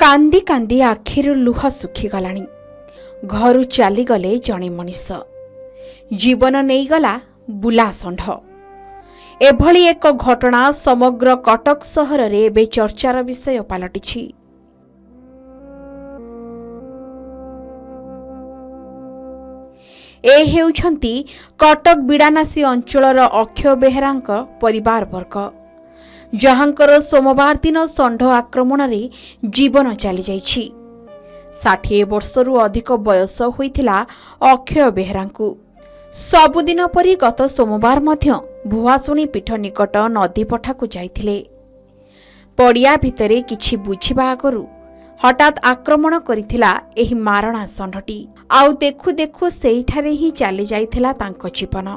कांदी कांदी आखिरु लुह सुखीगलाणी। घरु चलीगले जणे मनीष। जीवन नहींगला बुला षंढ। एभली एक घटना समग्र कटक सहर रे एबे चर्चार विषय पलटिछि। ए हेउछंती कटक बिड़ानासी अंचलर अक्षय बेहेरांक परिवार वर्ग, जहांकर सोमवार दिन षंढ आक्रमण रे जीवन चली जाइछि। 60 वर्षरु अधिक बयस होइथिला अक्षय बेहेरांकु। सबुदिन परि गत सोमवार मध्य भुआसुणी पीठ निकट नदी पठाकु जाइथिले। पड़िया भितरे किछि बुझिबा आगरु हठात आक्रमण करिथिला एही मारणा षंढटी। आउ देखु देखु सेइठारे ही चली जाइथिला तांको जीवन।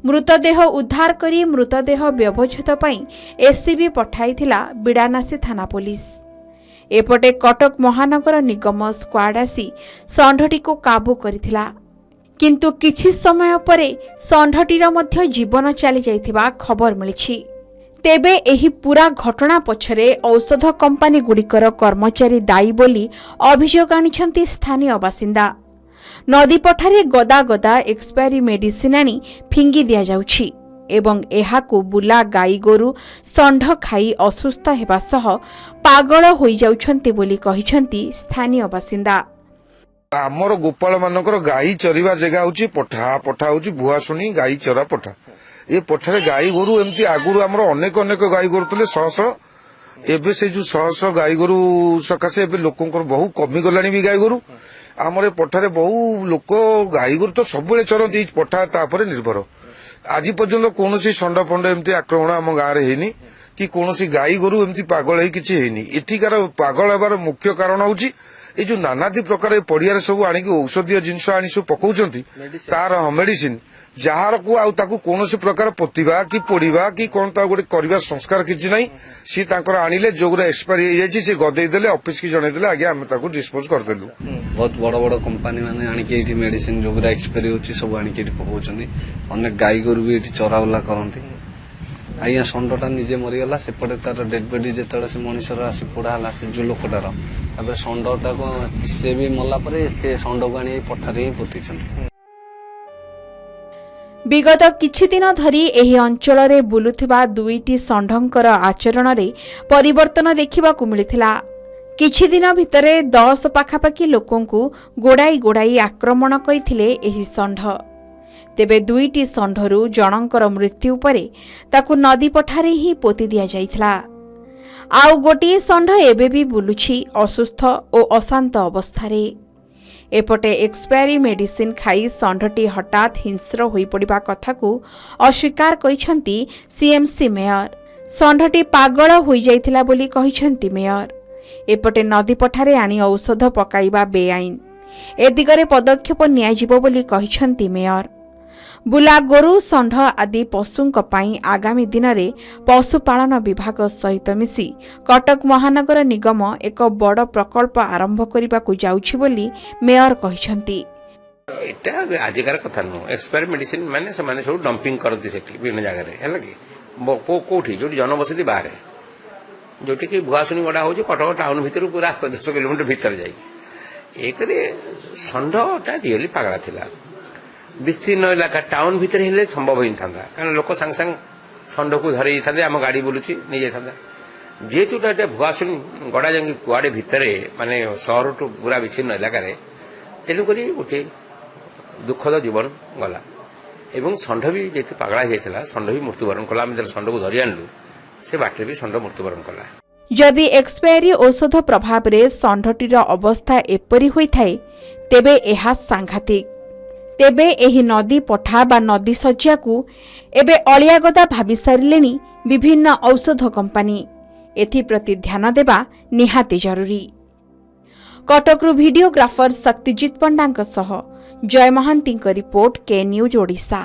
मृतदेह उद्धार करी मृतदेह व्यवच्छेद पई एससीबी पठाइथिला बिड़ानासी थाना पुलिस। एपटे कटक महानगर निगम स्क्वाड आसी षंढटी को काबू करिथिला, किंतु किछि समय परे षंढटीर मध्य जीवन चली जाइथिबा खबर मिलिछि। तेबे एही पूरा घटना पछरे औषध कंपानी गुड़िकर कर्मचारी दायी बोली अभियोग आनिछंती स्थानीय बासिंदा। नदी पठारे गदा गदा एक्सपायरी मेडिसिन आनी फिंगी दिया जाउछि एवं एहाकु बुला गाई गोरु षंढ खाई असुस्थ हेबा सह पागल होई जाउछंती बोली कहिछंती स्थानीय बासिंदा। आमर गोपाल मानकर गाई चरिबा जगह होची पठा पठा होची भुआसुणी गाई चरा पठा। ए पठारे गाई गोरु एमती आगुरु आमर अनेक अनेक गाई गोरु तले सहस एबे से जो सहस गाई गोरु सकासे एबे लोकंकर बहु कमी गलानी भी गाई गोरु। आमर ए पठारे बहु लोक गाई गोरु तो सबले चरती पठा तापरे निर्भर। आज पर्यंत कोनोसी षंढ फंड एमती आक्रमण आम गाँव रे हेनी कि कोनोसी गाई गोरु एमती पागल है किछि हेनी। एठिकार पागल हेबार मुख्य कारण होची ए जो नानादी प्रकार पड़िया सब आनिक औषधीय जिनस आनी सब पकाउछंती तार मेडिसिन जार को आउ ताकू कोनोसी प्रकार पोतिबा कि पोड़ीबा कि कोन ता गोटे करबा संस्कार किछि नै। सी तांकर आनिले जोगरा एक्सपायरी हो जायछि से गदेई देले ऑफिस की जणै देले आगे हम ताकू डिस्पोज कर देलु। बहुत बड़ बड़ कंपनी माने आनिक एठी मेडिसिन जोगरा एक्सपायरी होछि सब आनिक एठी पकाउछंती। अनेक गाई गोरु भी एठी चरावला करंती। आइया षंढटा निजे मरिगला सेपटे तार डेड बॉडी जेतळे से मनुष्यर आसी पोड़ा हला से जो लोकटार अब षंढटा को से भी मल्ला परे से षंढ को आनी पठारे ही पोतिछंती। विगत किछि दिन धरी एही अंचल रे बुलुथिबा दुईटी षंढंकर आचरण रे परिवर्तन देखिबाकू मिलिथिला। किछि दिन भितरे 10 पाखापाखि लोकंकु गोड़ाई गोड़ाई आक्रमण करिथिले एही षंढ। तेबे दुईटी षंढरू जनंकर मृत्यु परे ताकू नदी पठारे ही पोति दिया जाइथिला। आउ गोटिए षंढ एबे भी बुलुछि असुस्थ ओ अशांत अवस्थारे। एपटे एक्सपायरी मेडिसिन खाई षंढटी हठात हिंस्र होई पड़िबा कथाकू अस्वीकार करिछंती सीएमसी मेयर। षंढटी पागल होई जाइथिला बोली कहिछंती मेयर। एपटे नदी पठारे आनी औषध पकाइबा बेआईन, ए दिगरे पदक्षेप नियाजिबो बोली कहिछंती मेयर। बुला गोरु षंढ आदि पशुंक पाई आगामी दिन में पशुपालन विभाग सहित मिसी कटक महानगर निगम एक बड़ प्रकल्प आरंभ करने को जाउछि बोली मेयर कहिछंती। एटा आजिकार कथा नु एक्सपायर मेडिसिन माने से माने सब डंपिंग करती सेठी विभिन्न जगह रे हैला कि कोठी जोटी जनबसती बाहर जोटी कि भुआसुनी गडा होची कटक टाउन भीतर पूरा 10 किलोमीटर भीतर जाई एक रे षंढटा रियली पागला थिला। विस्तीर्ण इलाका टाउन भीतर हेले संभव ही था कारण लोक सांग सांग षंढ को धरे था आम गाड़ी बुलूची नहीं जाता जेहेतुटा भुआसुनी गड़ा जांगी कुआड़े भितर माने सहर टू पूरा विच्छिन्न इलाका तेणुक गोटे दुखद जीवन गला एवं षंढ भी जेहेतु पागला जाता षंढ भी मृत्युवरण कला आम षंढ को धरी आणलु से बाटे भी षंढ मृत्युवरण कला। जदि एक्सपायरी औषध प्रभाव रे षंढटीर अवस्था एपरी होई थाए तेबे एहा सांघातिक। तेबे एही नदी पठा बा नदी सज्जा को एबे अलियागदा भाभी सारिलेनी विभिन्न औषध कंपानी। एथिप्रति ध्यान देबा निहाती जरूरी। कटकरू वीडियोग्राफर शक्तिजीत पंडांक सह जय महांती रिपोर्ट के न्यूज ओडिशा।